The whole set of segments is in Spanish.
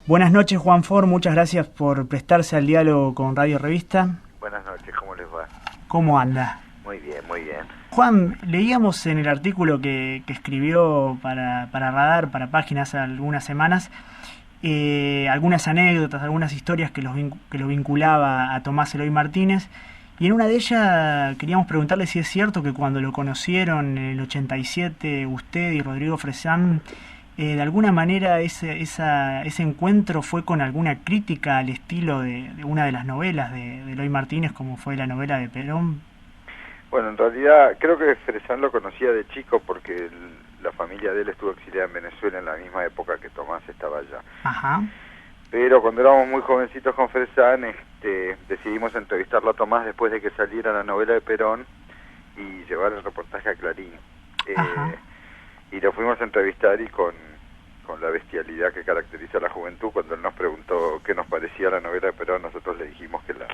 Buenas noches, Juan Ford, muchas gracias por prestarse al diálogo con Radio Revista. Buenas noches, ¿cómo les va? ¿Cómo anda? Muy bien, muy bien. Juan, leíamos en el artículo que escribió para Radar, para Páginas, hace algunas semanas, algunas anécdotas, algunas historias que lo vinculaba a Tomás Eloy Martínez, y en una de ellas queríamos preguntarle si es cierto que cuando lo conocieron en el 87, usted y Rodrigo Fresán, de alguna manera ese encuentro fue con alguna crítica al estilo de una de las novelas de Eloy Martínez, como fue la novela de Perón. Bueno, en realidad creo que Fresán lo conocía de chico porque la familia de él estuvo exiliada en Venezuela en la misma época que Tomás estaba allá. Ajá. Pero cuando éramos muy jovencitos con Fresán, decidimos entrevistarlo a Tomás después de que saliera la novela de Perón y llevar el reportaje a Clarín. Y lo fuimos a entrevistar y con la bestialidad que caracteriza a la juventud, cuando él nos preguntó qué nos parecía la novela de Perón, nosotros le dijimos que la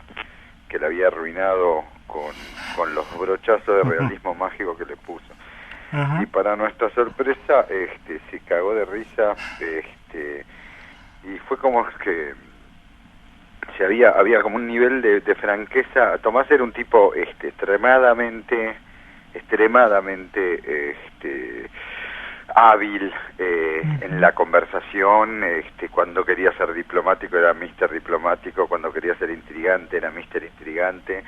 había arruinado con los brochazos de realismo mágico que le puso. Ajá. Y para nuestra sorpresa, se cagó de risa, y fue como que había como un nivel de franqueza. Tomás era un tipo extremadamente hábil en la conversación. Cuando quería ser diplomático era Mister Diplomático, cuando quería ser intrigante era Mister Intrigante,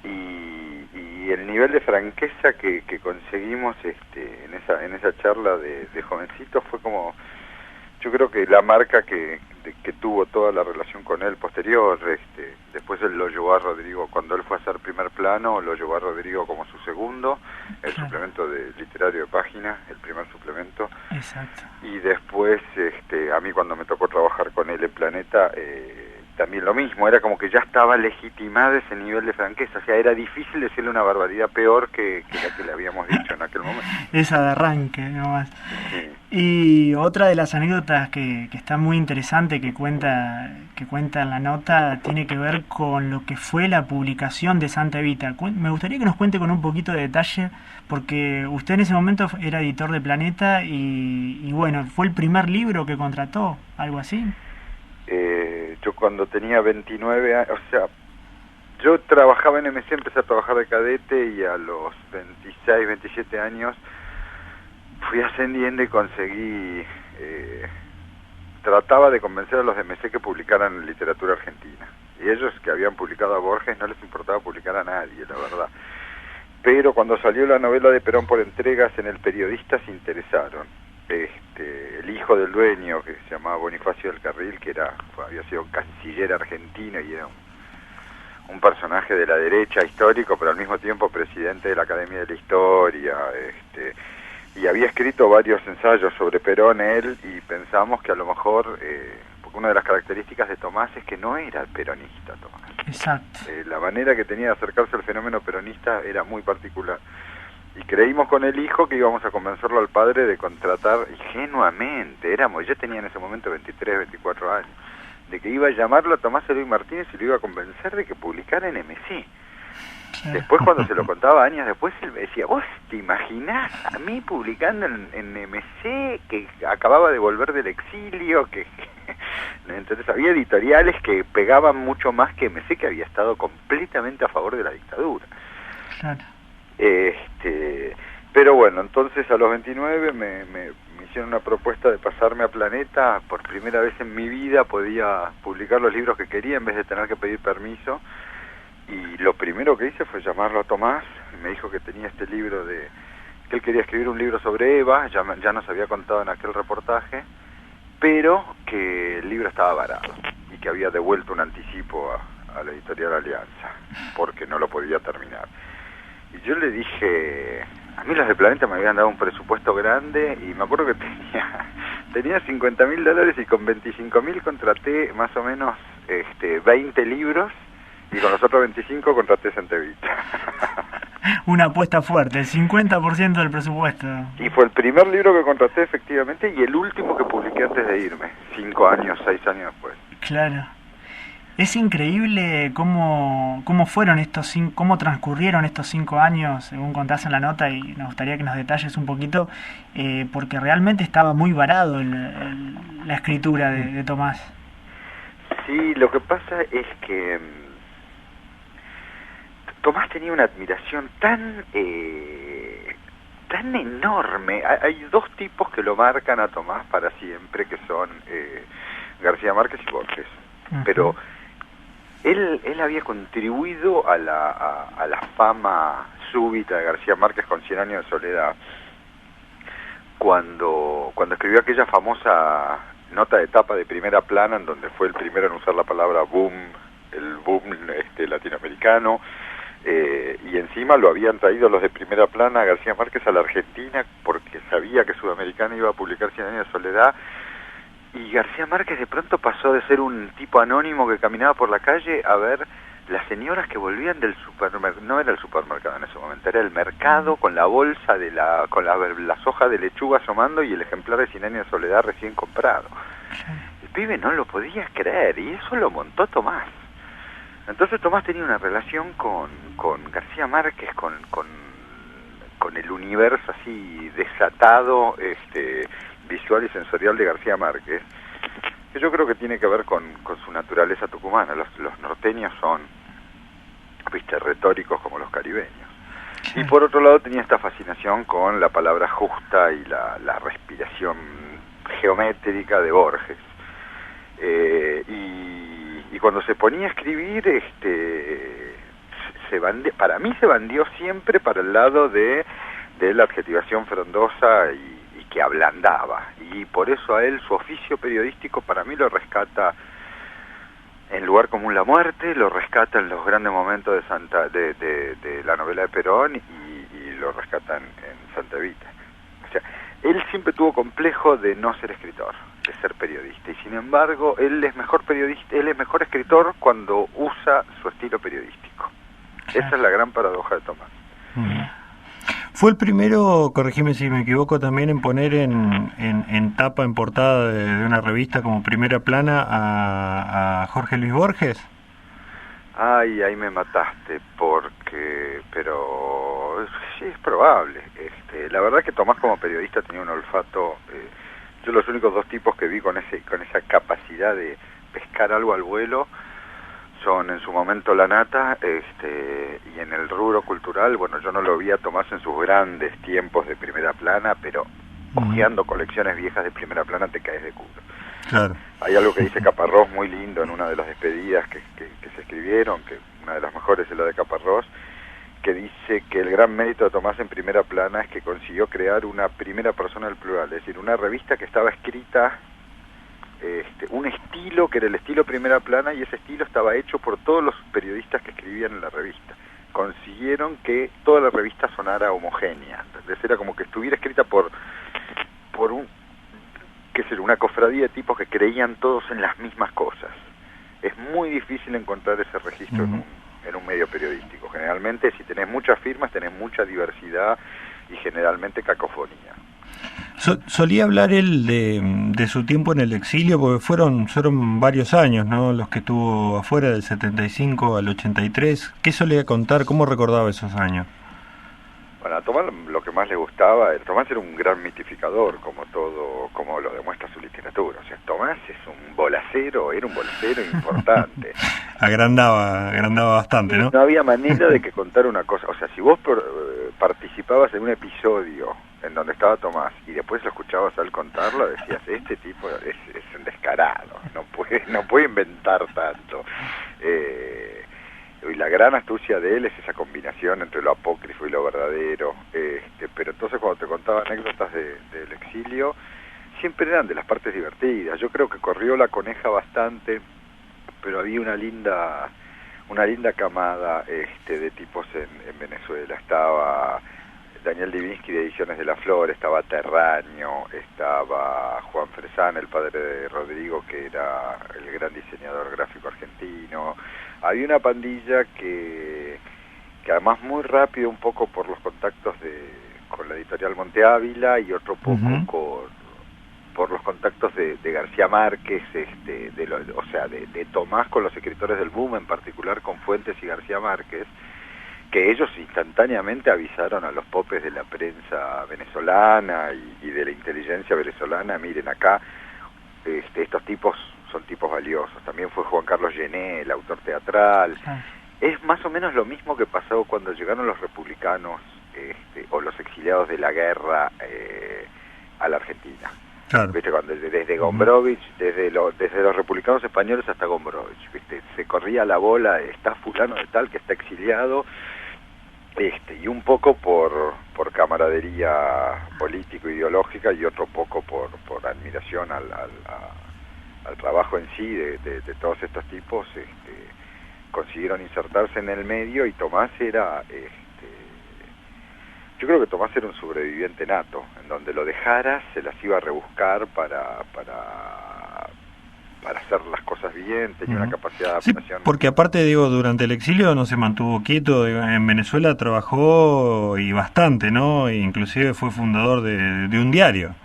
y el nivel de franqueza que conseguimos en esa charla de jovencito fue como, yo creo que la marca que tuvo toda la relación con él posterior. Después él lo llevó a Rodrigo, cuando él fue a hacer Primer Plano, lo llevó a Rodrigo como su segundo, el suplemento literario de Páginas, el primer suplemento. Exacto. Y después, a mí cuando me tocó trabajar con él en Planeta, también lo mismo, era como que ya estaba legitimado ese nivel de franqueza, o sea, era difícil decirle una barbaridad peor que la que le habíamos dicho en aquel momento. Esa de arranque, nomás. Sí. Y otra de las anécdotas que está muy interesante, que cuenta en la nota, tiene que ver con lo que fue la publicación de Santa Evita. Me gustaría que nos cuente con un poquito de detalle, porque usted en ese momento era editor de Planeta y bueno, fue el primer libro que contrató, algo así. Yo cuando tenía 29 años, o sea, yo trabajaba en MC, empecé a trabajar de cadete y a los 26, 27 años fui ascendiendo y conseguí, trataba de convencer a los de MC que publicaran literatura argentina. Y ellos, que habían publicado a Borges, no les importaba publicar a nadie, la verdad. Pero cuando salió la novela de Perón por entregas, en El Periodista se interesaron. El hijo del dueño, que se llamaba Bonifacio del Carril, que había sido canciller argentino y era un personaje de la derecha histórico, pero al mismo tiempo presidente de la Academia de la Historia, y había escrito varios ensayos sobre Perón él, y pensamos que a lo mejor, porque una de las características de Tomás es que no era peronista Tomás. Exacto. La manera que tenía de acercarse al fenómeno peronista era muy particular. Y creímos con el hijo que íbamos a convencerlo al padre de contratar, ingenuamente, yo tenía en ese momento 23, 24 años, de que iba a llamarlo a Tomás Eloy Martínez y lo iba a convencer de que publicara en MC. Después, cuando se lo contaba años después, él me decía, ¿vos te imaginás a mí publicando en MC, que acababa de volver del exilio? Entonces había editoriales que pegaban mucho más que MC, que había estado completamente a favor de la dictadura. Claro. Pero bueno, entonces a los 29 me hicieron una propuesta de pasarme a Planeta. Por primera vez en mi vida podía publicar los libros que quería en vez de tener que pedir permiso, y lo primero que hice fue llamarlo a Tomás. Me dijo que tenía este libro que él quería escribir un libro sobre Eva, ya nos había contado en aquel reportaje, pero que el libro estaba varado y que había devuelto un anticipo a la editorial Alianza porque no lo podía terminar. Y yo le dije, a mí los de Planeta me habían dado un presupuesto grande, y me acuerdo que tenía $50.000 y con 25.000 contraté más o menos 20 libros, y con los otros 25 contraté Santa Evita. Una apuesta fuerte, el 50% del presupuesto. Y fue el primer libro que contraté efectivamente, y el último que publiqué antes de irme, 6 años después. Claro. Es increíble cómo fueron cómo transcurrieron estos 5 años, según contás en la nota, y nos gustaría que nos detalles un poquito, porque realmente estaba muy varado la escritura de Tomás. Sí, lo que pasa es que Tomás tenía una admiración tan enorme. Hay dos tipos que lo marcan a Tomás para siempre, que son García Márquez y Borges. Pero él había contribuido a la fama súbita de García Márquez con 100 años de soledad cuando escribió aquella famosa nota de tapa de primera plana, en donde fue el primero en usar la palabra boom, el boom latinoamericano, y encima lo habían traído los de primera plana a García Márquez a la Argentina porque sabía que Sudamericana iba a publicar 100 años de soledad, y García Márquez de pronto pasó de ser un tipo anónimo que caminaba por la calle a ver las señoras que volvían del supermercado. No era el supermercado en ese momento, era el mercado, con la bolsa con las hojas de lechuga asomando y el ejemplar de 100 años de soledad recién comprado. El pibe no lo podía creer, y eso lo montó Tomás. Entonces Tomás tenía una relación con García Márquez, con el universo así desatado, visual y sensorial de García Márquez, que yo creo que tiene que ver con su naturaleza tucumana. Los norteños son, retóricos como los caribeños. Sí. Y por otro lado tenía esta fascinación con la palabra justa y la respiración geométrica de Borges. Y cuando se ponía a escribir, para mí se bandió siempre para el lado de la adjetivación frondosa y que ablandaba, y por eso a él su oficio periodístico para mí lo rescata en Lugar Común la Muerte, lo rescata en los grandes momentos de la novela de Perón, y lo rescatan en Santa Evita. O sea, él siempre tuvo complejo de no ser escritor, de ser periodista, y sin embargo él es mejor escritor cuando usa su estilo periodístico. Esa es la gran paradoja de Tomás. Fue el primero, corregime si me equivoco, también en poner en tapa, en portada de una revista como primera plana a Jorge Luis Borges. Ay, ahí me mataste, pero sí, es probable. La verdad es que Tomás como periodista tenía un olfato. Yo los únicos dos tipos que vi con esa capacidad de pescar algo al vuelo son en su momento Lanata, y en el rubro cultural, bueno, yo no lo vi a Tomás en sus grandes tiempos de primera plana, pero hojeando colecciones viejas de primera plana te caes de culo. Claro. Hay algo que dice Caparrós muy lindo en una de las despedidas que se escribieron, que una de las mejores es la de Caparrós, que dice que el gran mérito de Tomás en primera plana es que consiguió crear una primera persona del plural, es decir, una revista que estaba escrita un estilo que era el estilo primera plana, y ese estilo estaba hecho por todos los periodistas que escribían en la revista. Consiguieron que toda la revista sonara homogénea, entonces era como que estuviera escrita por una cofradía de tipos que creían todos en las mismas cosas. Es muy difícil encontrar ese registro en un medio periodístico. Generalmente, si tenés muchas firmas, tenés mucha diversidad y generalmente cacofonía. Solía hablar él de su tiempo en el exilio, porque fueron varios años, ¿no?, los que estuvo afuera, del 75 al 83. ¿Qué solía contar? ¿Cómo recordaba esos años? Bueno, a Tomás lo que más le gustaba, Tomás era un gran mitificador, como lo demuestra su literatura. O sea, Tomás era un bolacero importante. agrandaba bastante, ¿no? No había manera de que contara una cosa. O sea, si vos participabas en un episodio en donde estaba Tomás y después lo escuchabas a él contarlo, decías, este tipo es un descarado, no puede inventar tanto. Y la gran astucia de él es esa combinación entre lo apócrifo y lo verdadero. Pero entonces cuando te contaba anécdotas del exilio, siempre eran de las partes divertidas. Yo creo que corrió la coneja bastante, pero había una linda camada de tipos en Venezuela. Estaba Daniel Divinsky de Ediciones de la Flor, estaba Terraño, estaba Juan Fresán, el padre de Rodrigo, que era el gran diseñador gráfico argentino. Había una pandilla que además muy rápido, un poco por los contactos con la editorial Monte Ávila y otro poco por los contactos de García Márquez, de Tomás con los escritores del boom, en particular con Fuentes y García Márquez, que ellos instantáneamente avisaron a los popes de la prensa venezolana y de la inteligencia venezolana: miren, acá estos tipos son tipos valiosos. También fue Juan Carlos Gené, el autor teatral. Es más o menos lo mismo que pasó cuando llegaron los republicanos o los exiliados de la guerra a la Argentina. Claro. ¿Viste? Cuando desde Gombrowicz, desde los republicanos españoles hasta Gombrowicz, ¿viste? Se corría la bola: está fulano de tal que está exiliado, y un poco por camaradería político-ideológica y otro poco por admiración al trabajo en sí de todos estos tipos, consiguieron insertarse en el medio. Y Tomás era, yo creo que Tomás era un sobreviviente nato, en donde lo dejaras se las iba a rebuscar para hacer las cosas bien, tenía una capacidad de adaptación. Sí, porque aparte, digo, durante el exilio no se mantuvo quieto, digo, en Venezuela trabajó y bastante, ¿no? E inclusive fue fundador de un diario.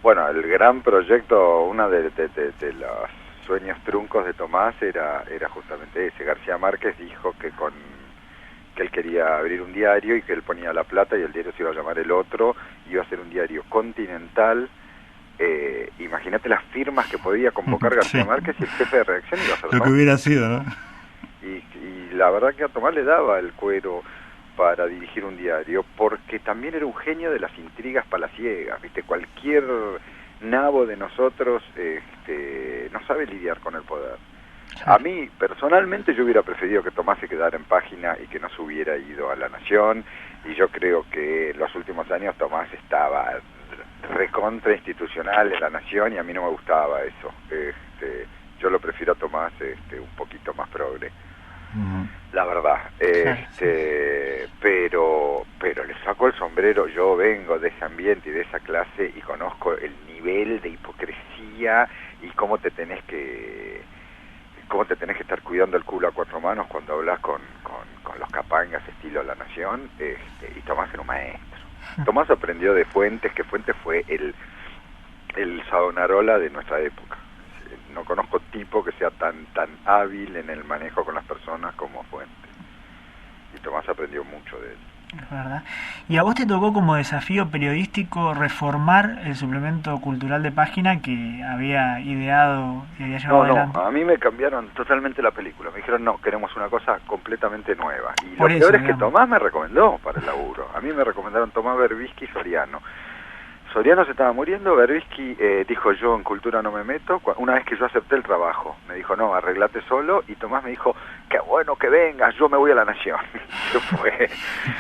Bueno, el gran proyecto, uno de los sueños truncos de Tomás era justamente ese. García Márquez dijo que él quería abrir un diario y que él ponía la plata y el diario se iba a llamar El Otro, iba a ser un diario continental. Imagínate las firmas que podía convocar García Márquez, y el jefe de redacción iba a ser lo que hubiera sido, ¿no? Y la verdad que a Tomás le daba el cuero para dirigir un diario, porque también era un genio de las intrigas palaciegas, ¿viste? Cualquier nabo de nosotros no sabe lidiar con el poder. A mí, personalmente, yo hubiera preferido que Tomás se quedara en Página y que no se hubiera ido a La Nación, y yo creo que en los últimos años Tomás estaba recontra institucional en La Nación, y a mí no me gustaba eso. Yo lo prefiero a Tomás un poquito más progre, la verdad. Pero le saco el sombrero. Yo vengo de ese ambiente y de esa clase y conozco el nivel de hipocresía y cómo te tenés que estar cuidando el culo a cuatro manos cuando hablas con los capangas estilo La Nación. Y Tomás era un maestro. Tomás aprendió de Fuentes, que Fuentes fue el Savonarola de nuestra época. No conozco tipo que sea tan hábil en el manejo con las personas como Fuentes. Y Tomás aprendió mucho de él. Es verdad. ¿Y a vos te tocó como desafío periodístico reformar el suplemento cultural de Página que había ideado y había llevado adelante? No, a mí me cambiaron totalmente la película. Me dijeron, no, queremos una cosa completamente nueva. Y Por lo eso, peor es que digamos, Tomás me recomendó para el laburo. A mí me recomendaron Tomás, Berbisky y Soriano. Soriano se estaba muriendo, Berbisky dijo: yo en cultura no me meto. Una vez que yo acepté el trabajo, me dijo: no, arreglate solo. Y Tomás me dijo: qué bueno que vengas, yo me voy a La Nación. Se fue.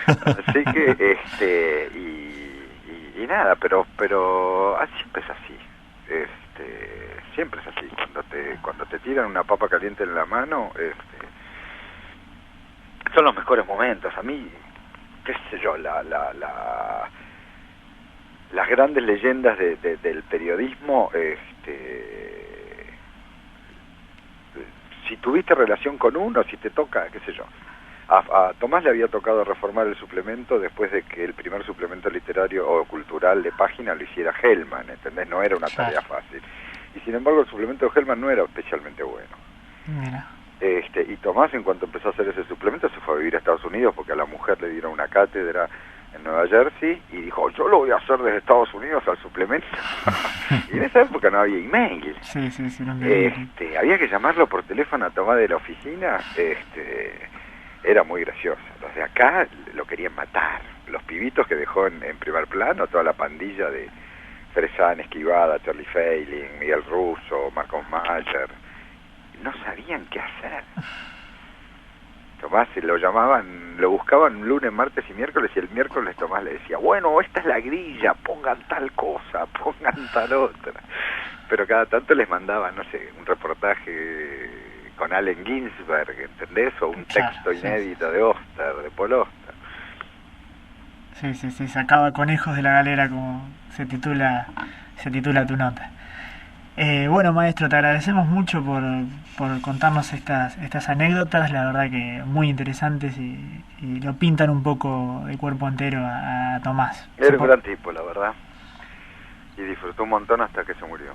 Así que, y nada, pero siempre es así. Siempre es así. Cuando te tiran una papa caliente en la mano, son los mejores momentos. A mí, qué sé yo, las grandes leyendas del periodismo, si tuviste relación con uno, si te toca, qué sé yo. A Tomás le había tocado reformar el suplemento después de que el primer suplemento literario o cultural de Página lo hiciera Hellman, ¿entendés? No era una tarea fácil. Y sin embargo el suplemento de Hellman no era especialmente bueno. Mira. Y Tomás, en cuanto empezó a hacer ese suplemento, se fue a vivir a Estados Unidos porque a la mujer le dieron una cátedra en Nueva Jersey y dijo: yo lo voy a hacer desde Estados Unidos al suplemento. Y en esa época no había email. Sí, no había que llamarlo por teléfono a Tomás de la oficina. Era muy gracioso. Los de acá lo querían matar. Los pibitos que dejó en primer plano, toda la pandilla de Fresán, Esquivada, Charlie Feiling, Miguel Russo, Marcos Mayer, no sabían qué hacer. Tomás lo llamaban, lo buscaban lunes, martes y miércoles, y el miércoles Tomás le decía: bueno, esta es la grilla, pongan tal cosa, pongan tal otra. Pero cada tanto les mandaba, no sé, un reportaje con Allen Ginsberg, ¿entendés? O un texto inédito de Oster, de Paul Oster. Sí, sacaba conejos de la galera, como se titula tu nota. Bueno, maestro, te agradecemos mucho por contarnos estas anécdotas, la verdad que muy interesantes y lo pintan un poco de cuerpo entero a Tomás. Era un gran tipo, la verdad. y disfrutó un montón hasta que se murió.